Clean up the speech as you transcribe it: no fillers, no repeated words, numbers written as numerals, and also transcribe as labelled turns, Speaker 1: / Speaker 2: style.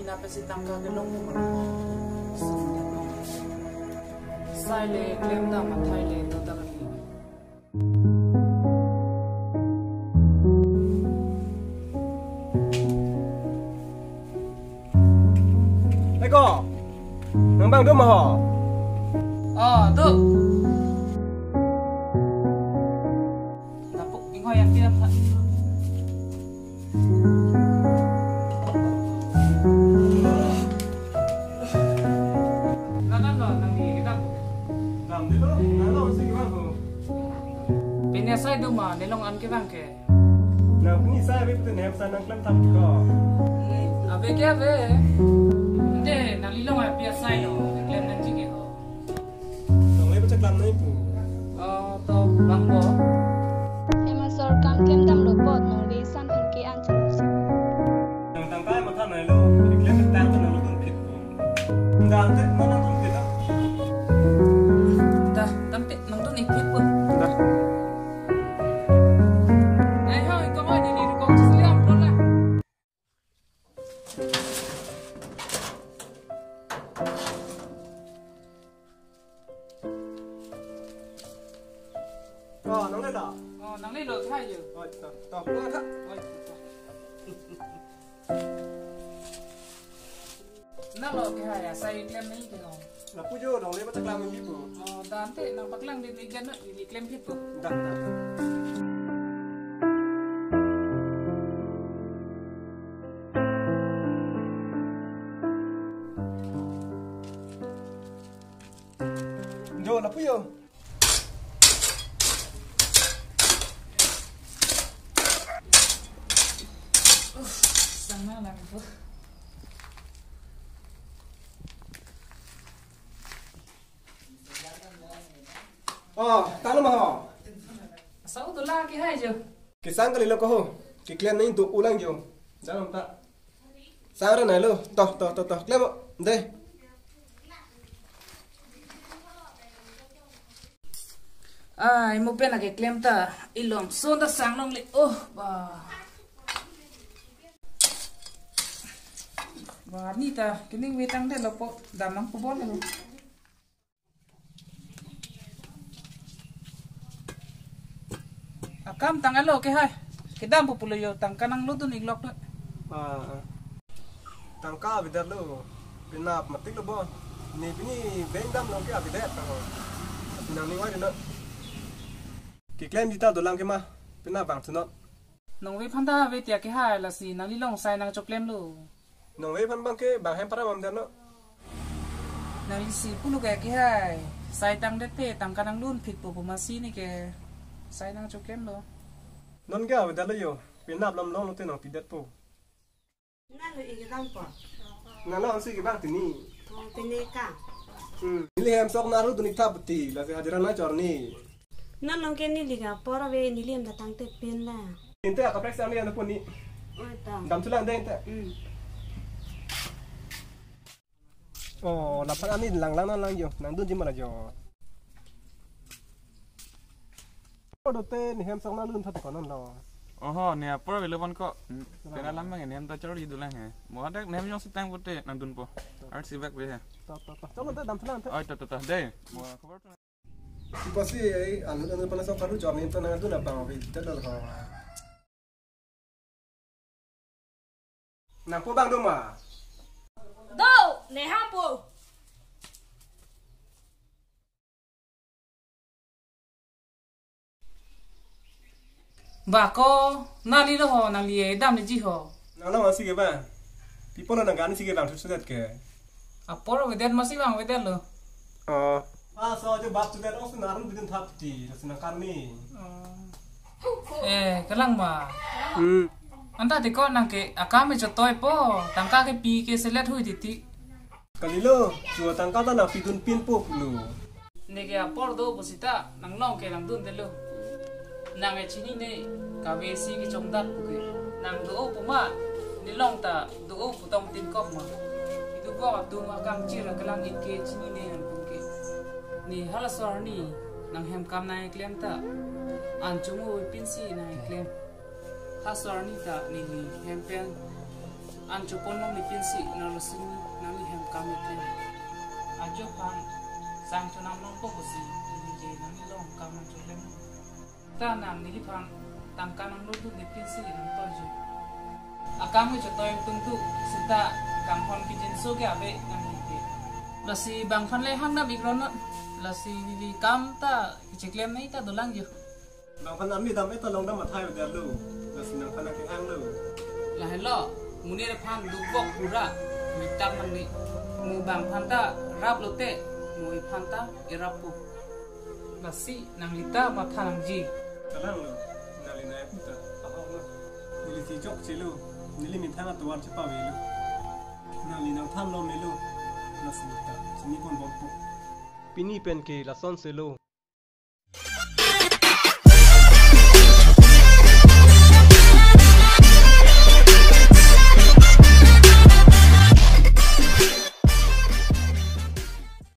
Speaker 1: na pesi tangka gelong mo sai le klem da mathai le to ta ni
Speaker 2: Ai ko nang bang do ma ho
Speaker 1: do napok ingho yang kia pa sai du ma nelong an ke bang ke
Speaker 2: na ni sai be pute ne san nang klem tham ko
Speaker 1: ave ke ave de na li long a pia sai no klem nan ji ke ho
Speaker 2: nong le pute klam nai pu
Speaker 1: to bang bo
Speaker 3: ema sor kam klem dam lo pot no ve san phan ke an chu
Speaker 2: nang tang kai ma than nai lo klem tang to lo dun phit ndang te ma nang dun phit
Speaker 1: ta tam te nang dun ik phit pu
Speaker 2: da nong le da
Speaker 1: nang le lo khai ju
Speaker 2: to lo tha
Speaker 1: na lo ke ha ya sai klem ni ke ho
Speaker 2: na pu jo nong le ma klam ni pu
Speaker 1: dan te nang paklang di gan ni klem phit pu
Speaker 2: da jo na pu yo
Speaker 1: sana lang pu
Speaker 2: talo ma ho
Speaker 1: sau tu la ke hai ju
Speaker 2: ki sang ka le lo ko ho ki klem nai tu ulang jo jangan tak sang ra nai lo to klem de
Speaker 1: ai mo pena ke klem ta ilom son da sang long le ba ni ta kining wetang de lo po damang po bol lo akam tang alo ke hai ke dam po pulo yo tang kanang lo dun iglok na
Speaker 2: tangka bidar lo pinap matik lo bo ni pini beng dam lo ke abidet ta ho nang ni wa de no ki klem dita do lang ke ma pina bang thunot
Speaker 1: nong we phanda we tia ke hai la si nang li long sai nang choklem lo
Speaker 2: nong we phan bang ke bang hem para mam de no
Speaker 1: nang li si pulu ke hai sai tang de te tang kanang lun phit po ma si ni ke sai nang choklem lo
Speaker 2: non ga bidar lo yo pinap lam long lo te no pidet po
Speaker 4: na lo igam po
Speaker 2: na lo si ki bang tini
Speaker 4: pineka
Speaker 2: ni hem sok na ru duni thapti la se hajra na chorni
Speaker 4: na long ke ni liga pora ve ni lem da tang te pen la
Speaker 2: inte ka prek sam ni na poni
Speaker 4: oi ta
Speaker 2: dam tulang de inte la pan ani lang lang yo nang dun jim ma la yo do te ni hem sok na lun that ko non lo
Speaker 5: nè pura về luôn có cái đó lắm mà ngày em ta cho đi được là hè mỗi đợt em nhóc tăng vô tệ nằm đun po art si back về hè
Speaker 2: cho nó dam tulang te
Speaker 5: oi ta đây mua cover
Speaker 2: pasti ai anu pana sok karu jor ni to na dun apa vi te do ko nang po bang do ma
Speaker 4: do ne ha po
Speaker 1: ba ko na li lo ho na li e dam ni ji ho
Speaker 2: nang lo si ke ba people na gan si ke bang thu sudet ke
Speaker 1: apor we den masi bang we den lo
Speaker 2: so jo bap sudet os na ru bidin thapti rasna karni
Speaker 1: kalang ma anta te ko nang ke akame cho toy po tangka ke pi ke selet hui ti
Speaker 2: kalilo chua tangka ta na pidun pin po lu
Speaker 1: ne ke apor do bosita nang long ke nang dun de lo nang e chini ne ka we si ki chong dat pu ke nang do pu ma ni long ta do pu tong tin kop ma itu ko tu ma kang chi ra kalang ik ke chini ne an pu ke ni hala sor ni nang hem kam nai klem ta an chumu pin si nai klem ha sor ni ta ni hem pen an chupon long lipin si na lasing nami hem kamit ni ajo pan sang chunam long po si ni je nami long kaman chuklem ta nam ni pan tangkan ang lutu lipin si nang tojo akam cho toy tungtu sita kampon kijin so ge abe nami ke lasi bang pan le hang na bigron lasi di kam ta chuklem nei ta dolang jo
Speaker 2: bang pan ami dam eta long dam ma thai de lu lasi nang pan ke hang lu
Speaker 1: la hello munir pan dubok pura mitam mani mu bang phanta rap lote mu phanta irapu basi nang lita matha nang ji
Speaker 2: kalang lu nali na puta ahaw lu nili si jok chilu nili min thanga tuwar chipa we lu nali nang tham lom ni lu lasi ta chini kon bom pu pini pen ke la son se lu